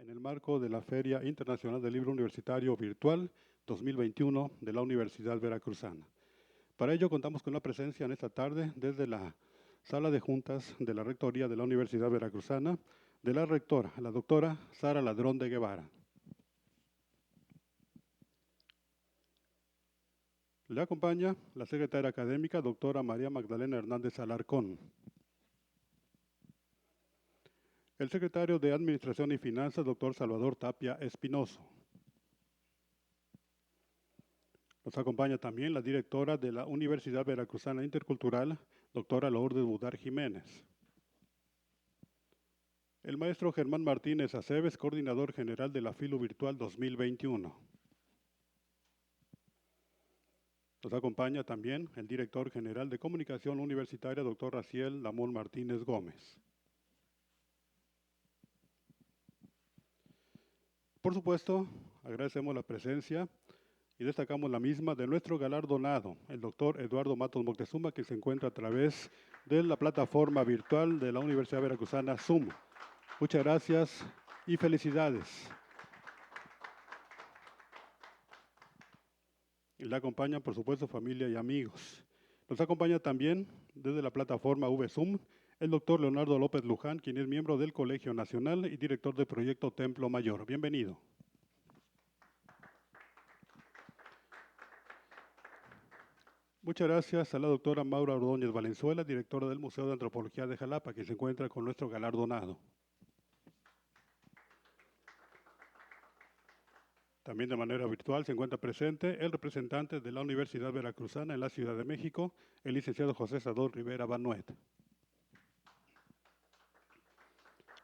en el marco de la Feria Internacional del Libro Universitario Virtual 2021 de la Universidad Veracruzana. Para ello contamos con la presencia en esta tarde desde la Sala de Juntas de la Rectoría de la Universidad Veracruzana de la rectora, la doctora Sara Ladrón de Guevara. Le acompaña la secretaria académica, doctora María Magdalena Hernández Alarcón. El secretario de Administración y Finanzas, doctor Salvador Tapia Espinoso. Nos acompaña también la directora de la Universidad Veracruzana Intercultural, doctora Lourdes Budar Jiménez. El maestro Germán Martínez Aceves, coordinador general de la FILU Virtual 2021. Nos acompaña también el director general de Comunicación Universitaria, doctor Raciel Lamón Martínez Gómez. Por supuesto, agradecemos la presencia y destacamos la misma de nuestro galardonado, el doctor Eduardo Matos Moctezuma, que se encuentra a través de la plataforma virtual de la Universidad Veracruzana Zoom. Muchas gracias y felicidades. Y le acompañan, por supuesto, familia y amigos. Nos acompaña también desde la plataforma VZoom el doctor Leonardo López Luján, quien es miembro del Colegio Nacional y director del proyecto Templo Mayor. Bienvenido. Muchas gracias a la doctora Maura Ordóñez Valenzuela, directora del Museo de Antropología de Jalapa, que se encuentra con nuestro galardonado. También de manera virtual se encuentra presente el representante de la Universidad Veracruzana en la Ciudad de México, el licenciado José Sador Rivera Banuet.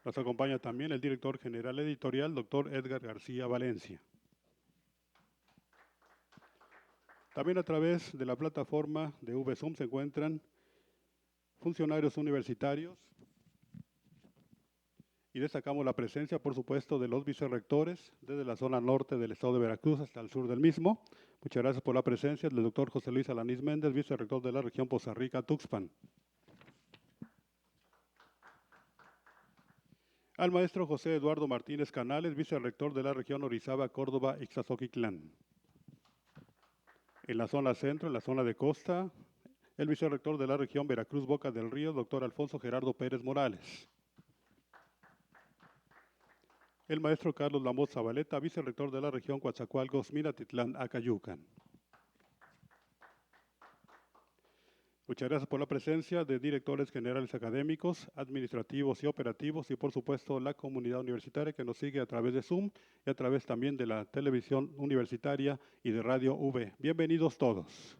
Nos acompaña también el director general editorial, doctor Edgar García Valencia. También a través de la plataforma de VZoom se encuentran funcionarios universitarios y destacamos la presencia, por supuesto, de los vicerrectores desde la zona norte del estado de Veracruz hasta el sur del mismo. Muchas gracias por la presencia del doctor José Luis Alanís Méndez, vicerrector de la región Poza Rica-Tuxpan. Al maestro José Eduardo Martínez Canales, vicerrector de la región Orizaba, Córdoba, Ixtazoquitlán. En la zona centro, en la zona de costa, el vicerrector de la región Veracruz, Boca del Río, doctor Alfonso Gerardo Pérez Morales. El maestro Carlos Lamoz Zabaleta, vicerrector de la región Coatzacoalcos, Minatitlán, Acayucan. Muchas gracias por la presencia de directores generales académicos, administrativos y operativos y por supuesto la comunidad universitaria que nos sigue a través de Zoom y a través también de la televisión universitaria y de Radio V. Bienvenidos todos.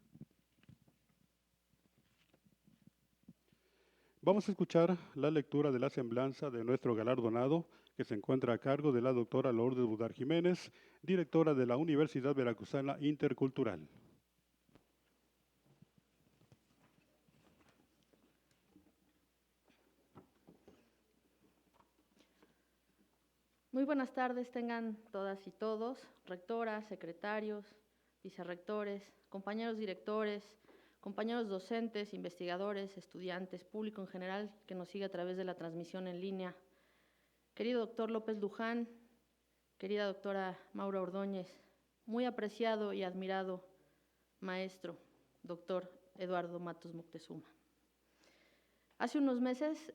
Vamos a escuchar la lectura de la semblanza de nuestro galardonado que se encuentra a cargo de la doctora Lourdes Budar Jiménez, directora de la Universidad Veracruzana Intercultural. Muy buenas tardes tengan todas y todos, rectoras, secretarios, vicerrectores, compañeros directores, compañeros docentes, investigadores, estudiantes, público en general que nos sigue a través de la transmisión en línea. Querido doctor López Luján, querida doctora Maura Ordóñez, muy apreciado y admirado maestro, doctor Eduardo Matos Moctezuma. Hace unos meses,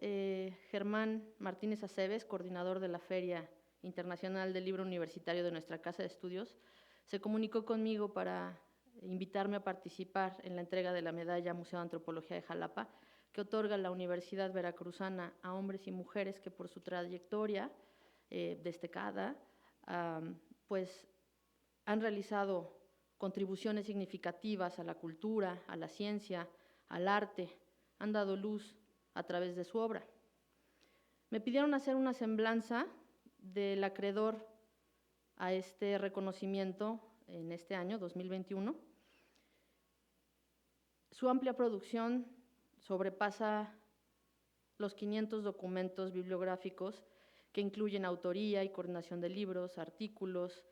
Germán Martínez Aceves, coordinador de la Feria Internacional del Libro Universitario de nuestra Casa de Estudios, se comunicó conmigo para invitarme a participar en la entrega de la medalla Museo de Antropología de Jalapa, que otorga la Universidad Veracruzana a hombres y mujeres que por su trayectoria destacada, pues han realizado contribuciones significativas a la cultura, a la ciencia, al arte, han dado luz a través de su obra. Me pidieron hacer una semblanza del acreedor a este reconocimiento en este año, 2021. Su amplia producción sobrepasa los 500 documentos bibliográficos que incluyen autoría y coordinación de libros, artículos,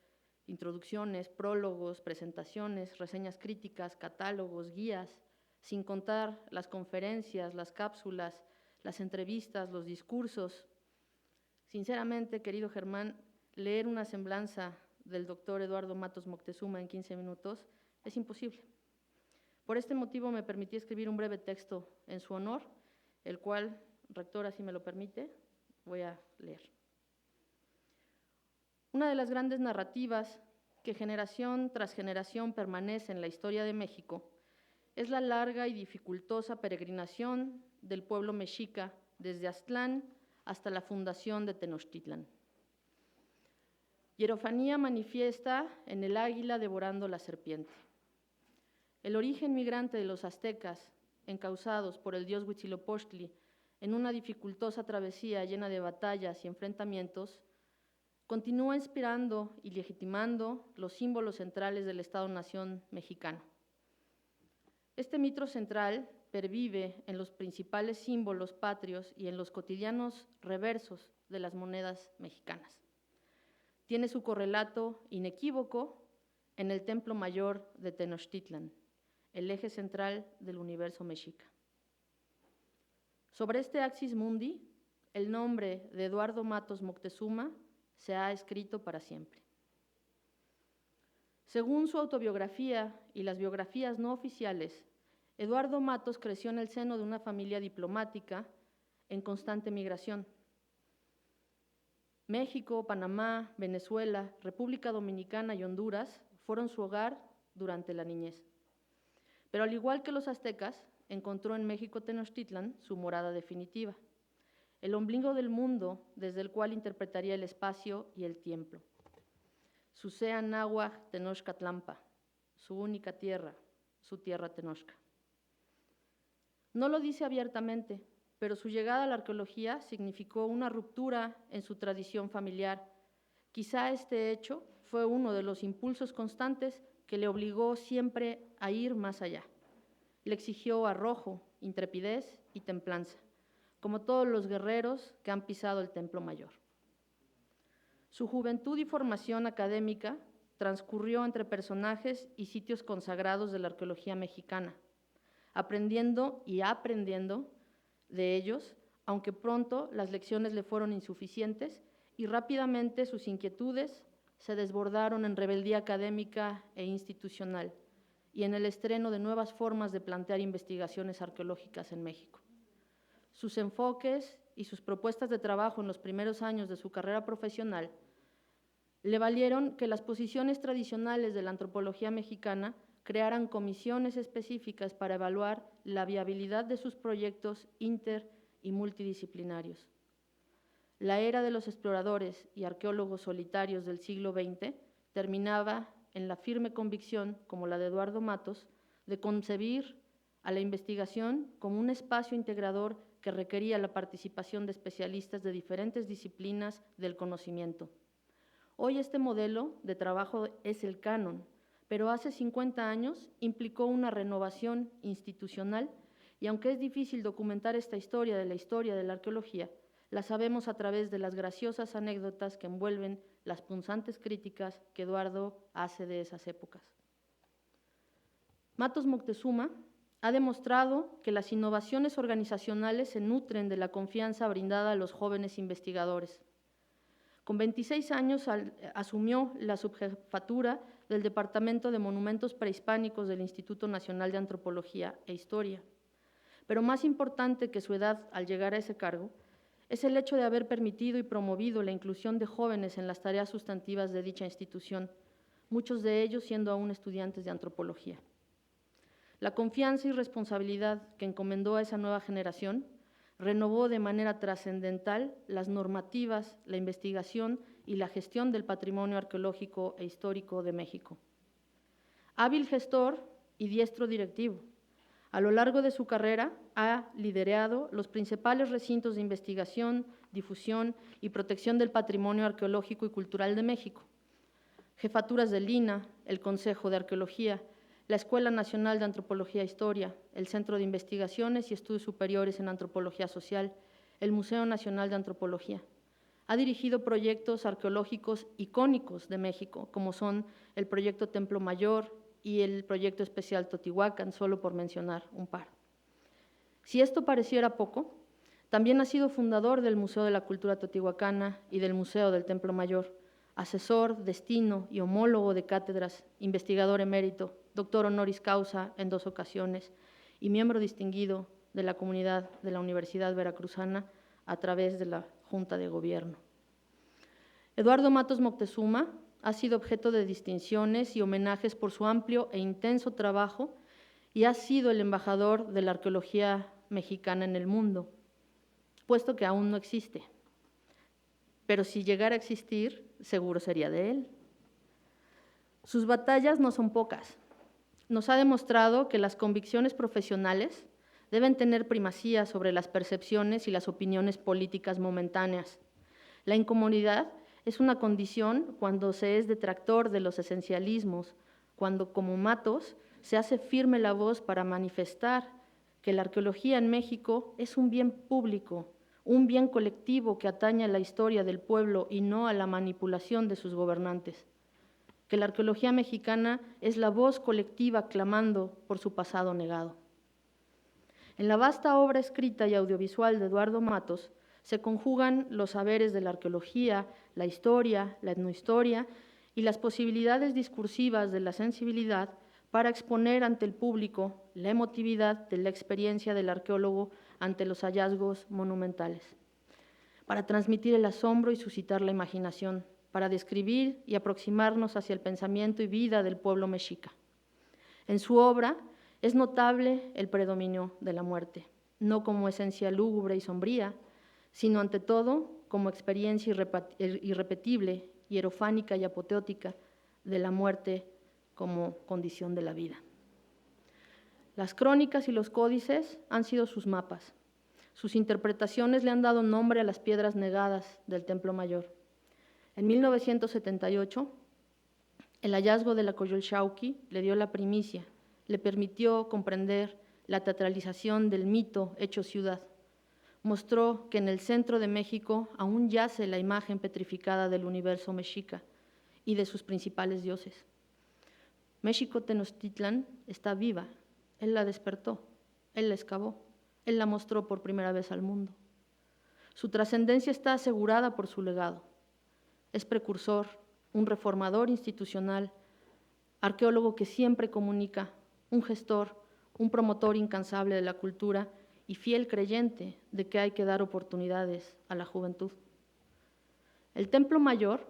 introducciones, prólogos, presentaciones, reseñas críticas, catálogos, guías, sin contar las conferencias, las cápsulas, las entrevistas, los discursos. Sinceramente, querido Germán, leer una semblanza del doctor Eduardo Matos Moctezuma en 15 minutos es imposible. Por este motivo me permití escribir un breve texto en su honor, el cual, rectora, si me lo permite, voy a leer. Una de las grandes narrativas que generación tras generación permanece en la historia de México es la larga y dificultosa peregrinación del pueblo mexica desde Aztlán hasta la fundación de Tenochtitlan. Hierofanía manifiesta en el águila devorando la serpiente. El origen migrante de los aztecas, encausados por el dios Huitzilopochtli en una dificultosa travesía llena de batallas y enfrentamientos, continúa inspirando y legitimando los símbolos centrales del Estado-nación mexicano. Este mito central pervive en los principales símbolos patrios y en los cotidianos reversos de las monedas mexicanas. Tiene su correlato inequívoco en el Templo Mayor de Tenochtitlan, el eje central del universo mexica. Sobre este axis mundi, el nombre de Eduardo Matos Moctezuma se ha escrito para siempre. Según su autobiografía y las biografías no oficiales, Eduardo Matos creció en el seno de una familia diplomática en constante migración. México, Panamá, Venezuela, República Dominicana y Honduras fueron su hogar durante la niñez. Pero al igual que los aztecas, encontró en México Tenochtitlan su morada definitiva, el ombligo del mundo desde el cual interpretaría el espacio y el tiempo. Su sea náhuatl Tenochtitlampa, su única tierra, su tierra Tenochca. No lo dice abiertamente, pero su llegada a la arqueología significó una ruptura en su tradición familiar. Quizá este hecho fue uno de los impulsos constantes que le obligó siempre a ir más allá. Le exigió arrojo, intrepidez y templanza, como todos los guerreros que han pisado el Templo Mayor. Su juventud y formación académica transcurrió entre personajes y sitios consagrados de la arqueología mexicana, aprendiendo de ellos, aunque pronto las lecciones le fueron insuficientes y rápidamente sus inquietudes se desbordaron en rebeldía académica e institucional y en el estreno de nuevas formas de plantear investigaciones arqueológicas en México. Sus enfoques y sus propuestas de trabajo en los primeros años de su carrera profesional le valieron que las posiciones tradicionales de la antropología mexicana crearan comisiones específicas para evaluar la viabilidad de sus proyectos inter- y multidisciplinarios. La era de los exploradores y arqueólogos solitarios del siglo XX terminaba en la firme convicción, como la de Eduardo Matos, de concebir a la investigación como un espacio integrador que requería la participación de especialistas de diferentes disciplinas del conocimiento. Hoy este modelo de trabajo es el canon, pero hace 50 años implicó una renovación institucional y aunque es difícil documentar esta historia de la arqueología, la sabemos a través de las graciosas anécdotas que envuelven las punzantes críticas que Eduardo hace de esas épocas. Matos Moctezuma ha demostrado que las innovaciones organizacionales se nutren de la confianza brindada a los jóvenes investigadores. Con 26 años asumió la subjefatura del Departamento de Monumentos Prehispánicos del Instituto Nacional de Antropología e Historia. Pero más importante que su edad al llegar a ese cargo es el hecho de haber permitido y promovido la inclusión de jóvenes en las tareas sustantivas de dicha institución, muchos de ellos siendo aún estudiantes de antropología. La confianza y responsabilidad que encomendó a esa nueva generación renovó de manera trascendental las normativas, la investigación y la gestión del patrimonio arqueológico e histórico de México. Hábil gestor y diestro directivo, a lo largo de su carrera ha liderado los principales recintos de investigación, difusión y protección del patrimonio arqueológico y cultural de México. Jefaturas del INAH, el Consejo de Arqueología, la Escuela Nacional de Antropología e Historia, el Centro de Investigaciones y Estudios Superiores en Antropología Social, el Museo Nacional de Antropología. Ha dirigido proyectos arqueológicos icónicos de México, como son el Proyecto Templo Mayor y el Proyecto Especial Totihuacán, solo por mencionar un par. Si esto pareciera poco, también ha sido fundador del Museo de la Cultura Totihuacana y del Museo del Templo Mayor, asesor, destino y homólogo de cátedras, investigador emérito, doctor honoris causa en 2 ocasiones y miembro distinguido de la comunidad de la Universidad Veracruzana a través de la Junta de Gobierno. Eduardo Matos Moctezuma ha sido objeto de distinciones y homenajes por su amplio e intenso trabajo y ha sido el embajador de la arqueología mexicana en el mundo, puesto que aún no existe. Pero si llegara a existir, seguro sería de él. Sus batallas no son pocas. Nos ha demostrado que las convicciones profesionales deben tener primacía sobre las percepciones y las opiniones políticas momentáneas. La incomodidad es una condición cuando se es detractor de los esencialismos, cuando, como Matos, se hace firme la voz para manifestar que la arqueología en México es un bien público, un bien colectivo que atañe a la historia del pueblo y no a la manipulación de sus gobernantes. Que la arqueología mexicana es la voz colectiva clamando por su pasado negado. En la vasta obra escrita y audiovisual de Eduardo Matos se conjugan los saberes de la arqueología, la historia, la etnohistoria y las posibilidades discursivas de la sensibilidad para exponer ante el público la emotividad de la experiencia del arqueólogo ante los hallazgos monumentales, para transmitir el asombro y suscitar la imaginación, para describir y aproximarnos hacia el pensamiento y vida del pueblo mexica. En su obra es notable el predominio de la muerte, no como esencia lúgubre y sombría, sino ante todo como experiencia irrepetible, hierofánica y apoteótica de la muerte como condición de la vida. Las crónicas y los códices han sido sus mapas. Sus interpretaciones le han dado nombre a las piedras negadas del Templo Mayor. En 1978, el hallazgo de la Coyolxauhqui le dio la primicia, le permitió comprender la teatralización del mito hecho ciudad. Mostró que en el centro de México aún yace la imagen petrificada del universo mexica y de sus principales dioses. México Tenochtitlan está viva, él la despertó, él la excavó, él la mostró por primera vez al mundo. Su trascendencia está asegurada por su legado. Es precursor, un reformador institucional, arqueólogo que siempre comunica, un gestor, un promotor incansable de la cultura y fiel creyente de que hay que dar oportunidades a la juventud. El Templo Mayor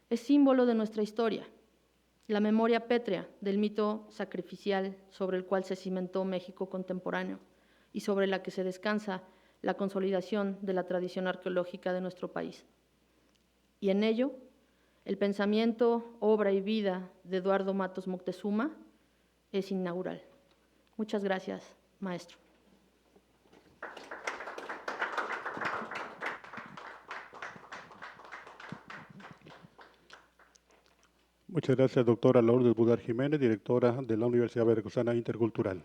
es símbolo de nuestra historia, la memoria pétrea del mito sacrificial sobre el cual se cimentó México contemporáneo y sobre la que se descansa la consolidación de la tradición arqueológica de nuestro país. Y en ello, el pensamiento, obra y vida de Eduardo Matos Moctezuma es inaugural. Muchas gracias, maestro. Muchas gracias, doctora Lourdes Budar Jiménez, directora de la Universidad Veracruzana Intercultural.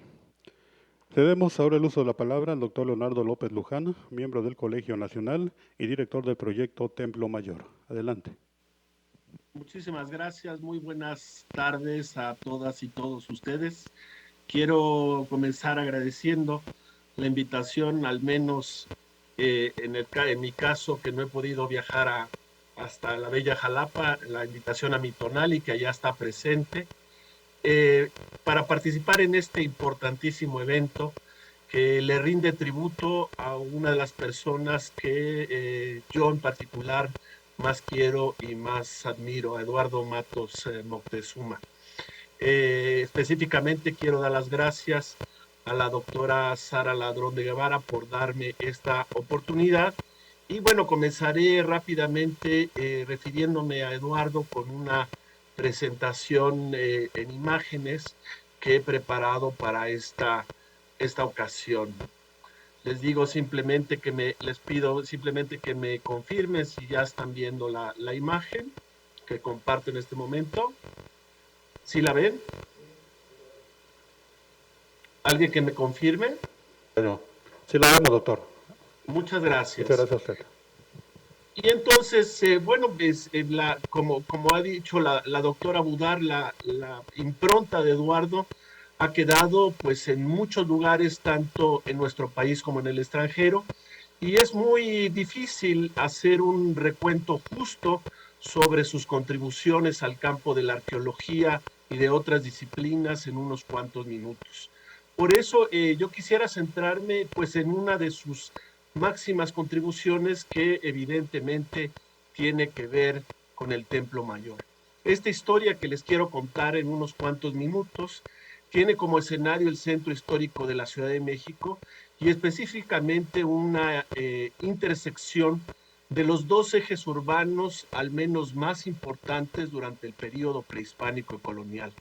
Cedemos ahora el uso de la palabra al doctor Leonardo López Luján, miembro del Colegio Nacional y director del proyecto Templo Mayor. Adelante. Muchísimas gracias, muy buenas tardes a todas y todos ustedes. Quiero comenzar agradeciendo la invitación, al menos en mi caso, que no he podido viajar hasta la bella Jalapa, la invitación a mi Tonali, que allá está presente, para participar en este importantísimo evento que le rinde tributo a una de las personas que yo en particular más quiero y más admiro, a Eduardo Matos Moctezuma. Específicamente quiero dar las gracias a la doctora Sara Ladrón de Guevara por darme esta oportunidad. Y bueno, comenzaré rápidamente refiriéndome a Eduardo con una presentación en imágenes que he preparado para esta ocasión. Les digo simplemente les pido simplemente que me confirmen si ya están viendo la imagen que comparto en este momento. ¿Sí la ven? ¿Alguien que me confirme? Bueno, sí la vemos, doctor. Muchas gracias. Muchas gracias a usted. Y entonces, bueno, pues, como ha dicho la doctora Budar, la impronta de Eduardo ha quedado pues en muchos lugares, tanto en nuestro país como en el extranjero, y es muy difícil hacer un recuento justo sobre sus contribuciones al campo de la arqueología y de otras disciplinas en unos cuantos minutos. Por eso yo quisiera centrarme pues en una de sus máximas contribuciones que evidentemente tiene que ver con el Templo Mayor. Esta historia que les quiero contar en unos cuantos minutos tiene como escenario el centro histórico de la Ciudad de México y específicamente una intersección de los dos ejes urbanos al menos más importantes durante el periodo prehispánico y colonial.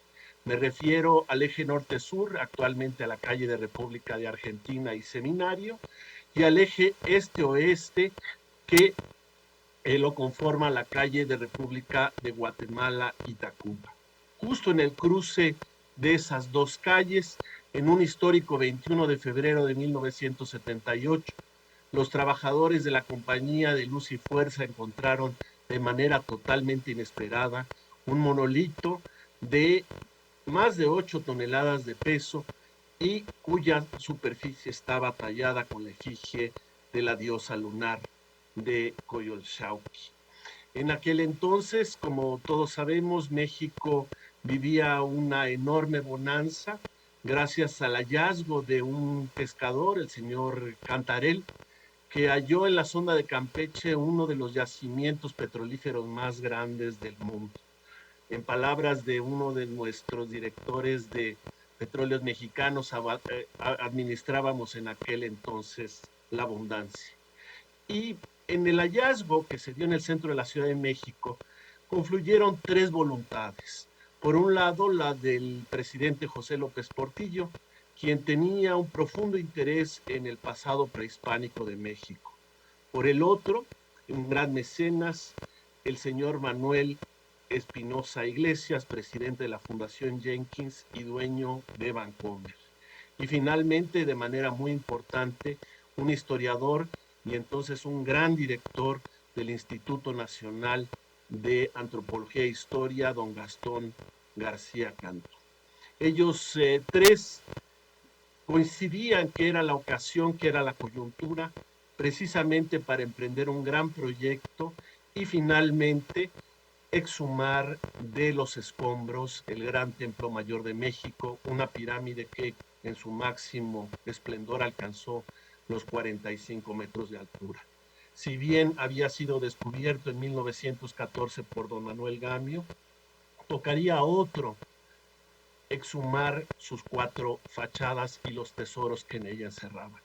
Me refiero al eje norte-sur, actualmente a la calle de República de Argentina y Seminario, y al eje este-oeste, que lo conforma la calle de República de Guatemala y Tacuba. Justo en el cruce de esas dos calles, en un histórico 21 de febrero de 1978, los trabajadores de la Compañía de Luz y Fuerza encontraron de manera totalmente inesperada un monolito de más de 8 toneladas de peso y cuya superficie estaba tallada con la efigie de la diosa lunar de Coyolxauhqui. En aquel entonces, como todos sabemos, México vivía una enorme bonanza gracias al hallazgo de un pescador, el señor Cantarell, que halló en la zona de Campeche uno de los yacimientos petrolíferos más grandes del mundo. En palabras de uno de nuestros directores de Petróleos Mexicanos, administrábamos en aquel entonces la abundancia. Y en el hallazgo que se dio en el centro de la Ciudad de México, confluyeron tres voluntades. Por un lado, la del presidente José López Portillo, quien tenía un profundo interés en el pasado prehispánico de México. Por el otro, un gran mecenas, el señor Manuel Espinosa Iglesias, presidente de la Fundación Jenkins y dueño de Vancomer. Y finalmente, de manera muy importante, un historiador y entonces un gran director del Instituto Nacional de Antropología e Historia, don Gastón García Canto. Ellos tres coincidían que era la ocasión, que era la coyuntura, precisamente para emprender un gran proyecto y finalmente exhumar de los escombros el Gran Templo Mayor de México, una pirámide que en su máximo esplendor alcanzó los 45 metros de altura. Si bien había sido descubierto en 1914 por don Manuel Gamio, tocaría a otro exhumar sus 4 fachadas y los tesoros que en ella encerraban.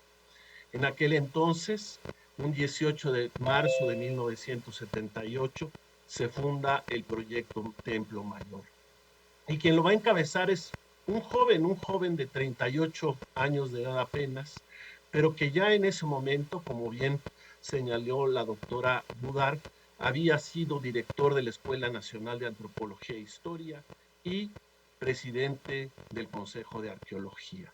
En aquel entonces, un 18 de marzo de 1978, se funda el proyecto Templo Mayor. Y quien lo va a encabezar es un joven de 38 años de edad apenas, pero que ya en ese momento, como bien señaló la doctora Budar, había sido director de la Escuela Nacional de Antropología e Historia y presidente del Consejo de Arqueología.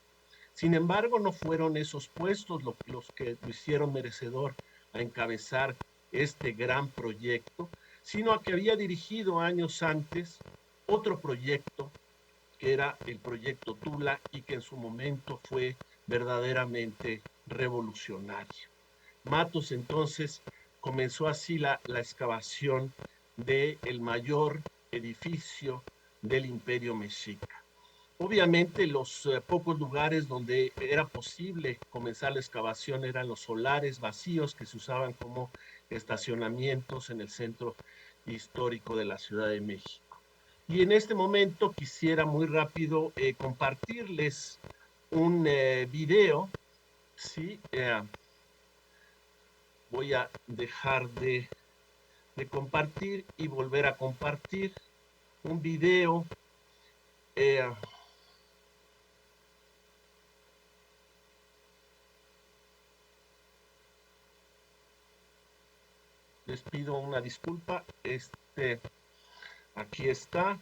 Sin embargo, no fueron esos puestos los que lo hicieron merecedor a encabezar este gran proyecto, sino a que había dirigido años antes otro proyecto que era el proyecto Tula y que en su momento fue verdaderamente revolucionario. Matus entonces comenzó así la excavación del mayor edificio del Imperio Mexica. Obviamente los pocos lugares donde era posible comenzar la excavación eran los solares vacíos que se usaban como estacionamientos en el centro histórico de la Ciudad de México. Y en este momento quisiera muy rápido compartirles un video, ¿sí? Voy a dejar de compartir y volver a compartir un video. Les pido una disculpa. Aquí está.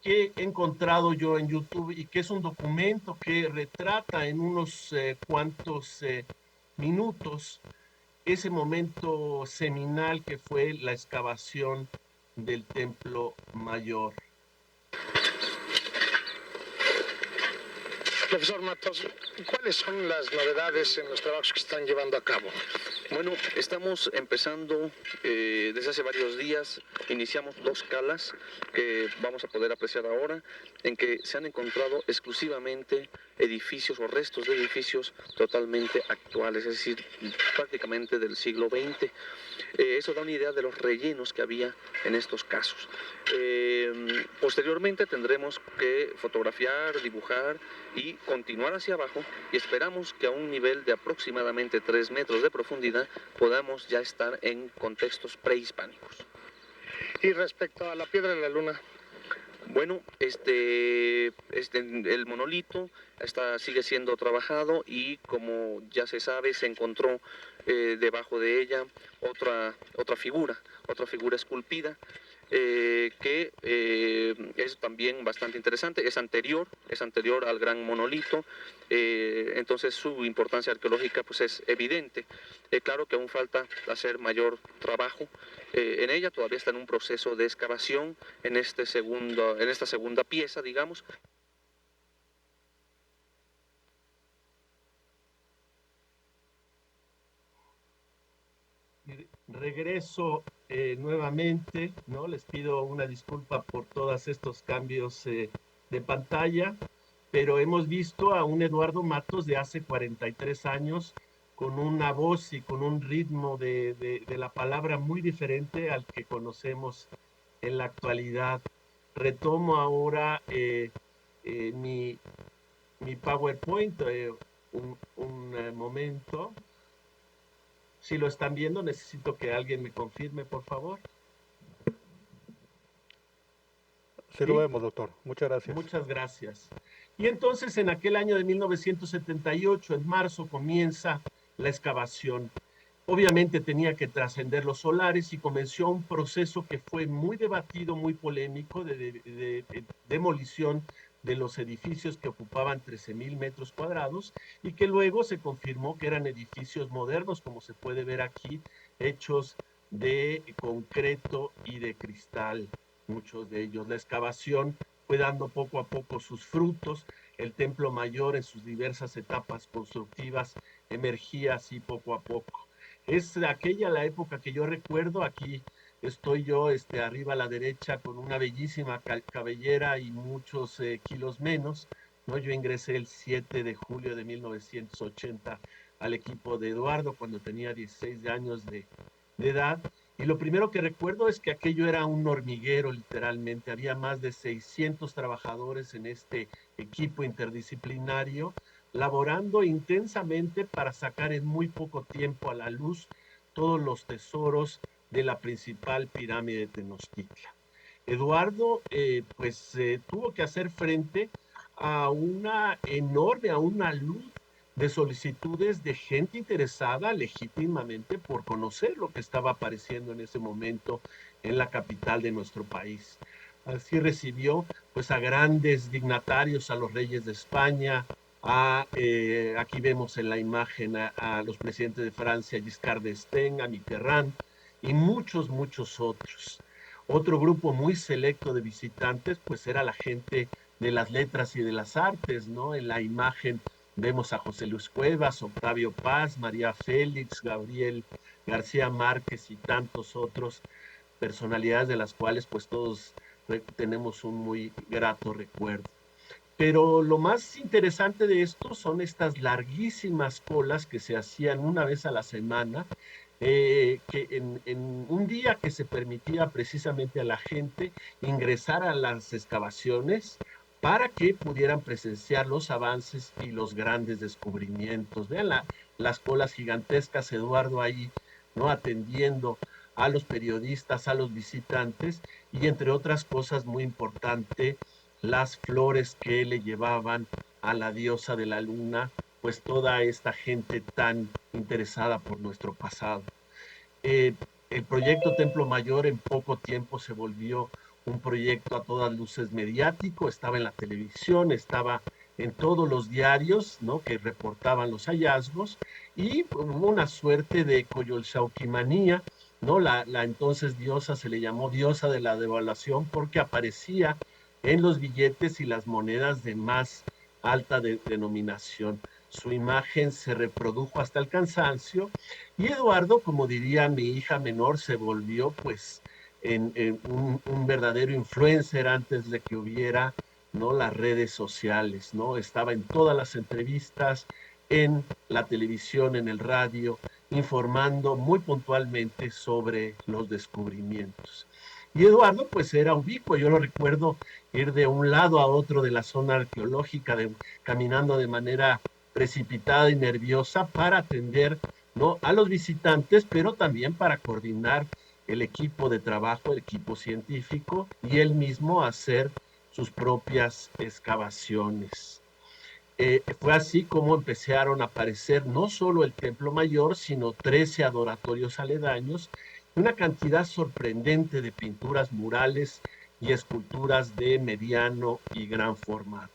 Que he encontrado yo en YouTube y que es un documento que retrata en unos cuantos minutos ese momento seminal que fue la excavación del Templo Mayor. Profesor Matos, ¿cuáles son las novedades en los trabajos que están llevando a cabo? Bueno, estamos empezando desde hace varios días, iniciamos 2 calas que vamos a poder apreciar ahora, en que se han encontrado exclusivamente edificios o restos de edificios totalmente actuales, es decir, prácticamente del siglo XX. Eso da una idea de los rellenos que había en estos casos. Posteriormente tendremos que fotografiar, dibujar y continuar hacia abajo, y esperamos que a un nivel de aproximadamente 3 metros de profundidad podamos ya estar en contextos prehispánicos. Y respecto a la piedra de la luna. Bueno, el monolito sigue siendo trabajado, y como ya se sabe, se encontró debajo de ella otra figura esculpida, que es también bastante interesante. Es anterior al gran monolito, entonces su importancia arqueológica pues es evidente. Claro que aún falta hacer mayor trabajo en ella, todavía está en un proceso de excavación en esta segunda pieza, digamos. Regreso nuevamente, ¿no? Les pido una disculpa por todos estos cambios de pantalla, pero hemos visto a un Eduardo Matos de hace 43 años con una voz y con un ritmo de la palabra muy diferente al que conocemos en la actualidad. Retomo ahora mi PowerPoint, un momento. Si lo están viendo, necesito que alguien me confirme, por favor. Sí, lo vemos, doctor. Muchas gracias. Muchas gracias. Y entonces, en aquel año de 1978, en marzo, comienza la excavación. Obviamente tenía que trascender los solares y comenzó un proceso que fue muy debatido, muy polémico, de demolición de los edificios que ocupaban 13,000 metros cuadrados, y que luego se confirmó que eran edificios modernos, como se puede ver aquí, hechos de concreto y de cristal, muchos de ellos. La excavación fue dando poco a poco sus frutos. El Templo Mayor en sus diversas etapas constructivas emergía así poco a poco. Es aquella la época que yo recuerdo. Aquí estoy yo arriba a la derecha con una bellísima cabellera y muchos kilos menos, ¿no? Yo ingresé el 7 de julio de 1980 al equipo de Eduardo cuando tenía 16 años de edad, y lo primero que recuerdo es que aquello era un hormiguero, literalmente. Había más de 600 trabajadores en este equipo interdisciplinario, laborando intensamente para sacar en muy poco tiempo a la luz todos los tesoros de la principal pirámide de Tenochtitlan. Eduardo tuvo que hacer frente a una luz de solicitudes de gente interesada legítimamente por conocer lo que estaba apareciendo en ese momento en la capital de nuestro país. Así recibió pues a grandes dignatarios, a los reyes de España, aquí vemos en la imagen a los presidentes de Francia, Giscard d'Estaing, a Mitterrand y muchos otros. Otro grupo muy selecto de visitantes pues era la gente de las letras y de las artes, ¿no? En la imagen vemos a José Luis Cuevas, Octavio Paz, María Félix, Gabriel García Márquez y tantos otros, personalidades de las cuales pues todos tenemos un muy grato recuerdo. Pero lo más interesante de esto son estas larguísimas colas que se hacían una vez a la semana, que en un día que se permitía precisamente a la gente ingresar a las excavaciones para que pudieran presenciar los avances y los grandes descubrimientos. Vean las colas gigantescas, Eduardo ahí, ¿no? Atendiendo a los periodistas, a los visitantes, y entre otras cosas muy importante, las flores que le llevaban a la diosa de la luna, pues toda esta gente tan interesada por nuestro pasado. El proyecto Templo Mayor en poco tiempo se volvió un proyecto a todas luces mediático, estaba en la televisión, estaba en todos los diarios, ¿no? Que reportaban los hallazgos, y hubo una suerte de coyolxauquimanía, ¿no? La entonces diosa se le llamó diosa de la devaluación porque aparecía en los billetes y las monedas de más alta denominación. su imagen se reprodujo hasta el cansancio y Eduardo, como diría mi hija menor, se volvió pues en un verdadero influencer antes de que hubiera, ¿no?, las redes sociales, ¿no? Estaba en todas las entrevistas, en la televisión, en el radio, informando muy puntualmente sobre los descubrimientos. Y Eduardo pues era ubicuo, yo lo recuerdo ir de un lado a otro de la zona arqueológica, caminando de manera precipitada y nerviosa para atender, ¿no?, a los visitantes, pero también para coordinar el equipo de trabajo, el equipo científico, y él mismo hacer sus propias excavaciones. Fue así como empezaron a aparecer no solo el Templo Mayor, sino 13 adoratorios aledaños, una cantidad sorprendente de pinturas murales y esculturas de mediano y gran formato.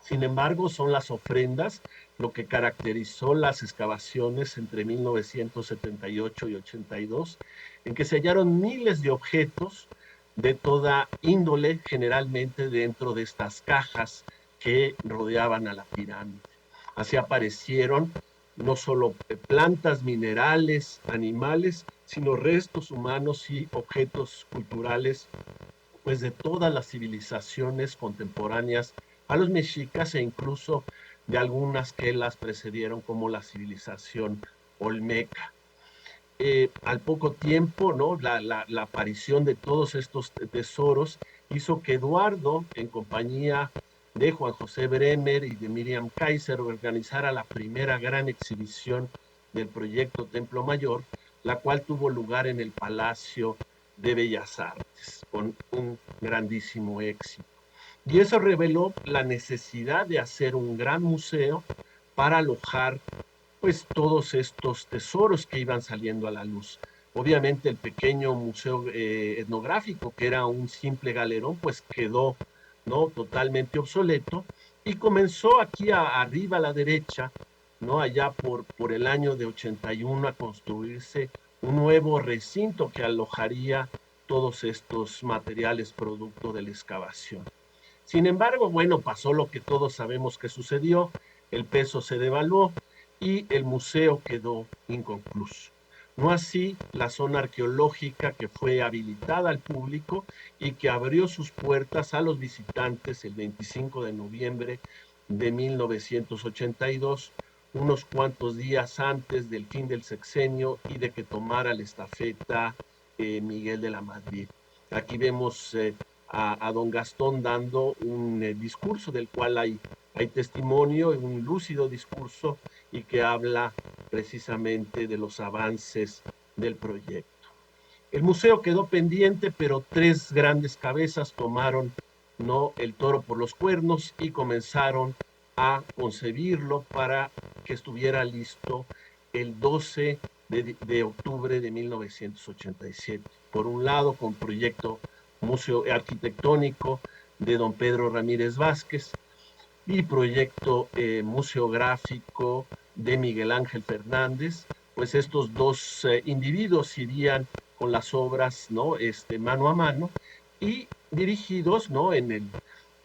Sin embargo, son las ofrendas lo que caracterizó las excavaciones entre 1978 y 82, en que se hallaron miles de objetos de toda índole, generalmente dentro de estas cajas que rodeaban a la pirámide. Así aparecieron no solo plantas, minerales, animales, sino restos humanos y objetos culturales, pues de todas las civilizaciones contemporáneas a los mexicas e incluso de algunas que las precedieron, como la civilización olmeca. Al poco tiempo, ¿no?, la aparición de todos estos tesoros hizo que Eduardo, en compañía de Juan José Bremer y de Miriam Kaiser, organizara la primera gran exhibición del proyecto Templo Mayor, la cual tuvo lugar en el Palacio de Bellas Artes, con un grandísimo éxito. Y eso reveló la necesidad de hacer un gran museo para alojar pues todos estos tesoros que iban saliendo a la luz. Obviamente el pequeño museo etnográfico, que era un simple galerón, pues quedó, ¿no?, totalmente obsoleto, y comenzó aquí arriba a la derecha, ¿no?, allá por el año de 81, a construirse un nuevo recinto que alojaría todos estos materiales producto de la excavación. Sin embargo, bueno, pasó lo que todos sabemos que sucedió, el peso se devaluó y el museo quedó inconcluso. No así la zona arqueológica, que fue habilitada al público y que abrió sus puertas a los visitantes el 25 de noviembre de 1982, unos cuantos días antes del fin del sexenio y de que tomara la estafeta Miguel de la Madrid. Aquí vemos a don Gastón dando un discurso del cual hay testimonio, un lúcido discurso, y que habla precisamente de los avances del proyecto. El museo quedó pendiente, pero tres grandes cabezas tomaron, ¿no?, el toro por los cuernos y comenzaron a concebirlo para que estuviera listo el 12 de octubre de 1987. Por un lado, con proyecto museo arquitectónico de don Pedro Ramírez Vázquez y proyecto museográfico de Miguel Ángel Fernández. Pues estos dos individuos irían con las obras, ¿no?, mano a mano, y dirigidos, ¿no?, en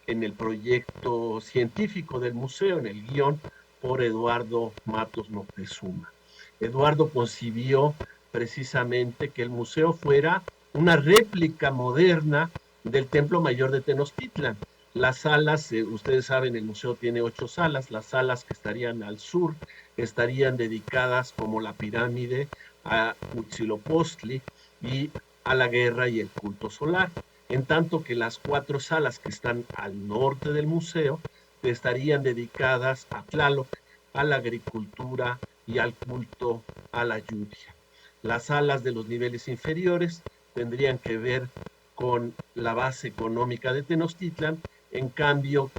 el proyecto científico del museo, en el guión, por Eduardo Matos Moctezuma. Eduardo concibió precisamente que el museo fuera una réplica moderna del Templo Mayor de Tenochtitlan. Las salas, ustedes saben, el museo tiene 8 salas, las salas que estarían al sur estarían dedicadas, como la pirámide, a Huitzilopochtli y a la guerra y el culto solar, en tanto que las 4 salas que están al norte del museo estarían dedicadas a Tlaloc, a la agricultura y al culto a la lluvia. Las salas de los niveles inferiores tendrían que ver con la base económica de Tenochtitlan, en cambio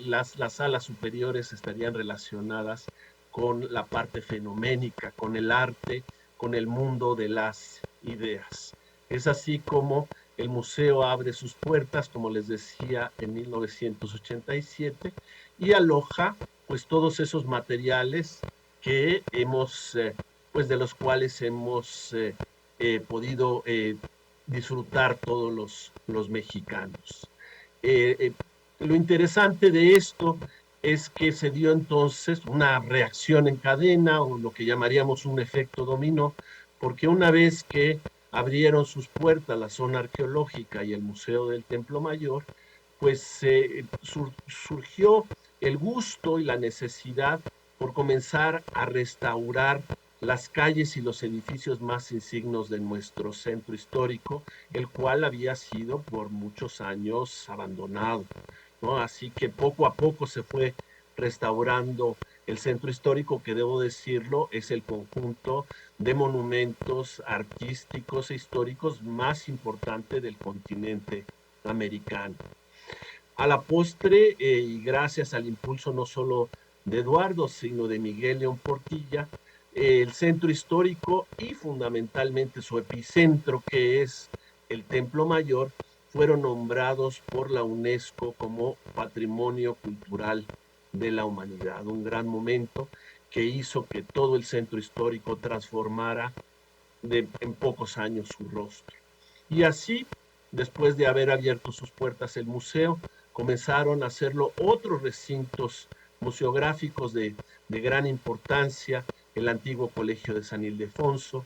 las salas superiores estarían relacionadas con la parte fenoménica, con el arte, con el mundo de las ideas. Es así como el museo abre sus puertas, como les decía, en 1987, y aloja pues todos esos materiales que pues de los cuales hemos podido disfrutar todos los mexicanos. Lo interesante de esto es que se dio entonces una reacción en cadena o lo que llamaríamos un efecto dominó, porque una vez que abrieron sus puertas la zona arqueológica y el Museo del Templo Mayor, pues surgió el gusto y la necesidad por comenzar a restaurar las calles y los edificios más insignos de nuestro centro histórico, el cual había sido por muchos años abandonado, ¿no? Así que poco a poco se fue restaurando el centro histórico, que debo decirlo, es el conjunto de monumentos artísticos e históricos más importante del continente americano. A la postre, y gracias al impulso no solo de Eduardo, sino de Miguel León Portilla, el centro histórico y fundamentalmente su epicentro, que es el Templo Mayor, fueron nombrados por la UNESCO como Patrimonio Cultural de la Humanidad. Un gran momento que hizo que todo el centro histórico transformara en pocos años su rostro. Y así, después de haber abierto sus puertas el museo, comenzaron a hacerlo otros recintos museográficos de gran importancia, el antiguo Colegio de San Ildefonso,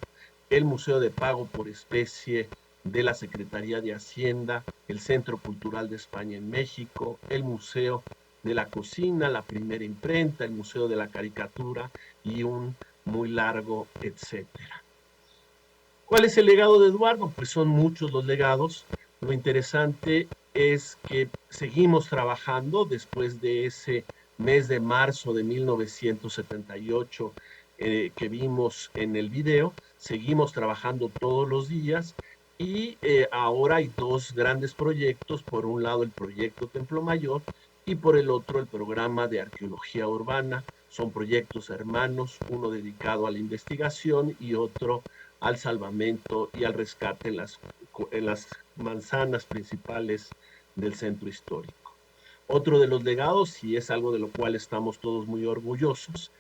el Museo de Pago por Especie de la Secretaría de Hacienda, el Centro Cultural de España en México, el Museo de la Cocina, la primera imprenta, el Museo de la Caricatura y un muy largo etcétera. ¿Cuál es el legado de Eduardo? Pues son muchos los legados. Lo interesante es que seguimos trabajando después de ese mes de marzo de 1978 que vimos en el video. Seguimos trabajando todos los días y ahora hay dos grandes proyectos. Por un lado el proyecto Templo Mayor y por el otro el programa de arqueología urbana. Son proyectos hermanos, uno dedicado a la investigación y otro al salvamento y al rescate en las manzanas principales del centro histórico. Otro de los legados, y es algo de lo cual estamos todos muy orgullosos,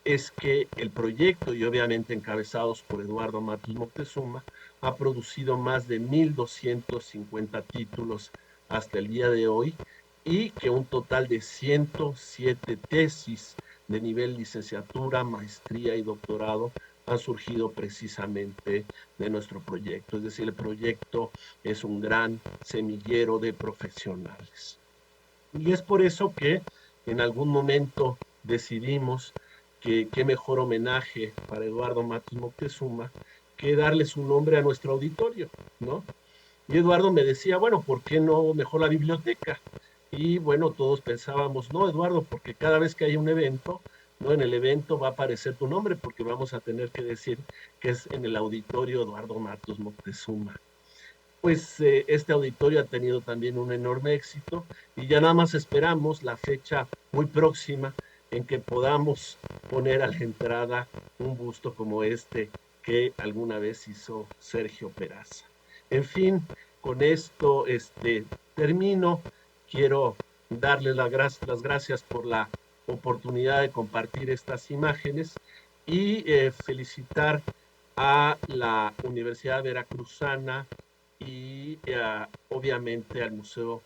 es que el proyecto, y obviamente encabezados por Eduardo Matos Moctezuma, ha producido más de 1,250 títulos hasta el día de hoy y que un total de 107 tesis de nivel licenciatura, maestría y doctorado han surgido precisamente de nuestro proyecto. Es decir, el proyecto es un gran semillero de profesionales. Y es por eso que en algún momento decidimos que qué mejor homenaje para Eduardo Matos Moctezuma que darle su nombre a nuestro auditorio, ¿no? Y Eduardo me decía, bueno, ¿por qué no mejor la biblioteca? Y bueno, todos pensábamos, no, Eduardo, porque cada vez que hay un evento, ¿no? En el evento va a aparecer tu nombre porque vamos a tener que decir que es en el auditorio Eduardo Matos Moctezuma. Pues este auditorio ha tenido también un enorme éxito y ya nada más esperamos la fecha muy próxima en que podamos poner a la entrada un busto como este que alguna vez hizo Sergio Peraza. En fin, con esto termino. Quiero darle las gracias por la oportunidad de compartir estas imágenes y felicitar a la Universidad Veracruzana y obviamente al Museo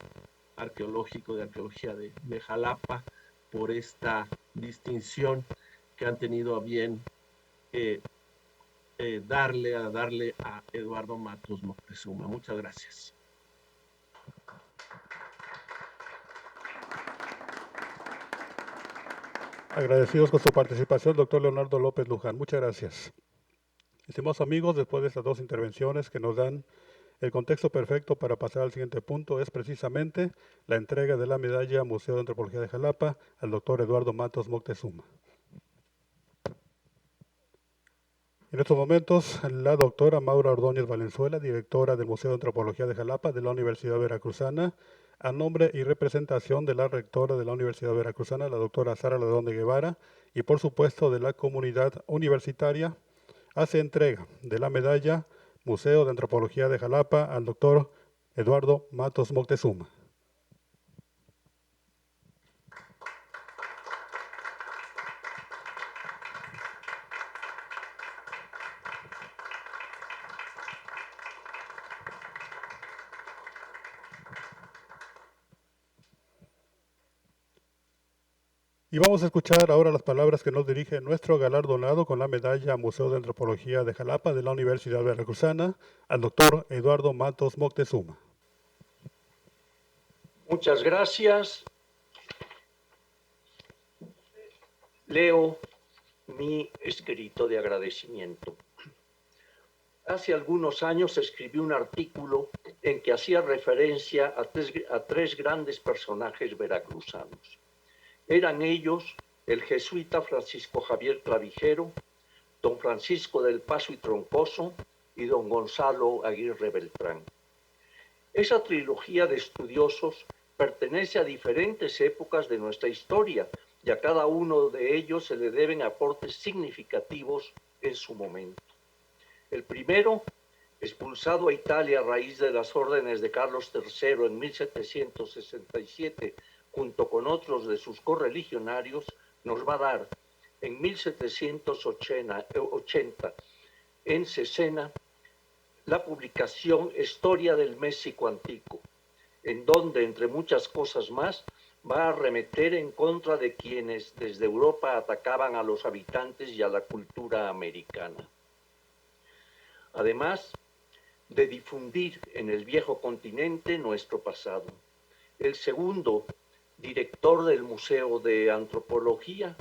Arqueológico de Arqueología de Jalapa por esta distinción que han tenido a bien darle a Eduardo Matos Moctezuma. Muchas gracias. Agradecidos con su participación, doctor Leonardo López Luján. Muchas gracias. Estimados amigos, después de estas dos intervenciones que nos dan el contexto perfecto para pasar al siguiente punto, es precisamente la entrega de la medalla Museo de Antropología de Jalapa al doctor Eduardo Matos Moctezuma. En estos momentos, la doctora Maura Ordóñez Valenzuela, directora del Museo de Antropología de Jalapa de la Universidad Veracruzana, a nombre y representación de la rectora de la Universidad Veracruzana, la doctora Sara Ladrón de Guevara, y por supuesto de la comunidad universitaria, hace entrega de la medalla Museo de Antropología de Jalapa al doctor Eduardo Matos Moctezuma. Y vamos a escuchar ahora las palabras que nos dirige nuestro galardonado con la medalla Museo de Antropología de Jalapa de la Universidad Veracruzana, al doctor Eduardo Matos Moctezuma. Muchas gracias. Leo mi escrito de agradecimiento. Hace algunos años escribí un artículo en que hacía referencia a tres grandes personajes veracruzanos. Eran ellos el jesuita Francisco Javier Clavijero, don Francisco del Paso y Troncoso y don Gonzalo Aguirre Beltrán. Esa trilogía de estudiosos pertenece a diferentes épocas de nuestra historia y a cada uno de ellos se le deben aportes significativos en su momento. El primero, expulsado a Italia a raíz de las órdenes de Carlos III en 1767, junto con otros de sus correligionarios, nos va a dar en 1780 en Cesena la publicación Historia del México Antiguo, en donde, entre muchas cosas más, va a arremeter en contra de quienes desde Europa atacaban a los habitantes y a la cultura americana. Además de difundir en el viejo continente nuestro pasado. El segundo, director del Museo de Antropología,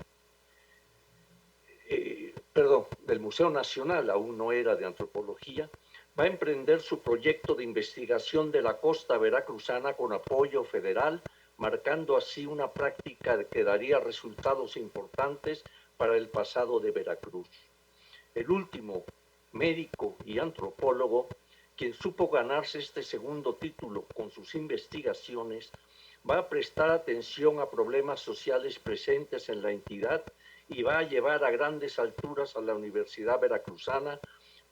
del Museo Nacional, aún no era de Antropología, va a emprender su proyecto de investigación de la costa veracruzana con apoyo federal, marcando así una práctica que daría resultados importantes para el pasado de Veracruz. El último, médico y antropólogo, quien supo ganarse este segundo título con sus investigaciones, va a prestar atención a problemas sociales presentes en la entidad y va a llevar a grandes alturas a la Universidad Veracruzana